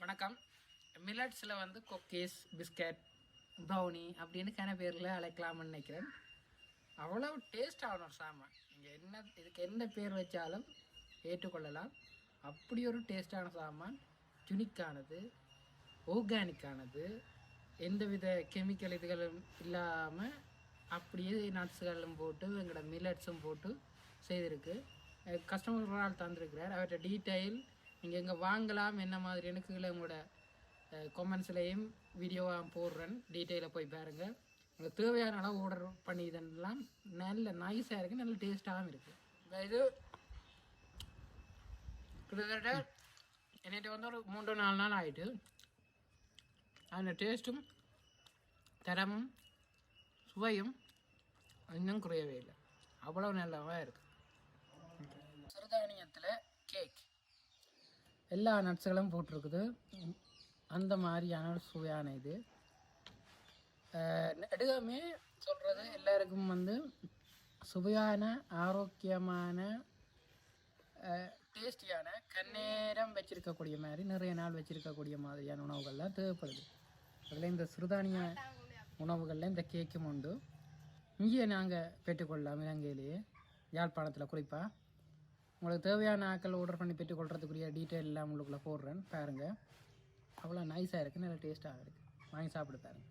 வணக்கம். மில்லட்ஸில் வந்து cookies, biscuit, brownie அப்படின்னு பேரில் அழைக்கலாம்னு நினைக்கிறேன். அவ்வளோ டேஸ்ட் ஆகணும் ஒரு சாமான். நீங்கள் இதுக்கு என்ன பேர் வச்சாலும் ஏற்றுக்கொள்ளலாம். அப்படி ஒரு டேஸ்டான சாமான், யுனிக்கானது, ஆர்கானிக்கானது, எந்தவித கெமிக்கல் இதுகளும் இல்லாமல் அப்படியே நட்ஸுகளும் போட்டு எங்களோட மில்லட்ஸும் போட்டு செய்திருக்கு. கஸ்டமர்களால் தந்திருக்கிறார். அவர்கிட்ட டீட்டெயில் நீங்கள் எங்கே வாங்கலாம் என்ன மாதிரி எனக்கு உங்களோட கமெண்ட்ஸ்லேயும் வீடியோவாக போடுறேன். டீட்டெயிலாக போய் பாருங்கள். உங்களுக்கு தேவையான அளவு ஆர்டர் பண்ணி இதெல்லாம் நல்ல நைஸாக இருக்குது, நல்ல டேஸ்ட்டாகவும் இருக்குது. இது கிட்டத்தட்ட என்னிட்ட வந்து ஒரு 3-4 நாள் ஆகிட்டு. அந்த டேஸ்ட்டும் தரமும் சுவையும் இன்னும் குறையவே இல்லை. அவ்வளோ நல்லாவாக இருக்குது. சிறுதானியத்தில் கேக் எல்லா நட்ஸுகளும் போட்டிருக்குது. அந்த மாதிரியான ஒரு சுவையான இது எடுக்காமே சொல்கிறது எல்லாருக்கும் வந்து சுவையான ஆரோக்கியமான டேஸ்டியான கண்ணேரம் வச்சுருக்கக்கூடிய மாதிரி நிறைய நாள் வச்சுருக்கக்கூடிய மாதிரியான உணவுகள்லாம் தேவைப்படுது. அதில் இந்த சிறுதானிய உணவுகளில் இந்த கேக்கும் உண்டு. இங்கேயே நாங்கள் பெற்றுக்கொள்ளலாம். இலங்கையிலேயே யாழ்ப்பாணத்தில் குறிப்பாக உங்களுக்கு தேவையான ஆக்கள் ஆர்டர் பண்ணி பெற்றுக்கொள்கிறதுக்குரிய டீட்டெயில் எல்லாம் உங்களுக்குள்ளே போடுறேன் பாருங்கள். அவ்வளோ நைஸாக இருக்குது, நல்ல டேஸ்ட்டாக இருக்குது. வாங்கி சாப்பிட்டு பாருங்கள்.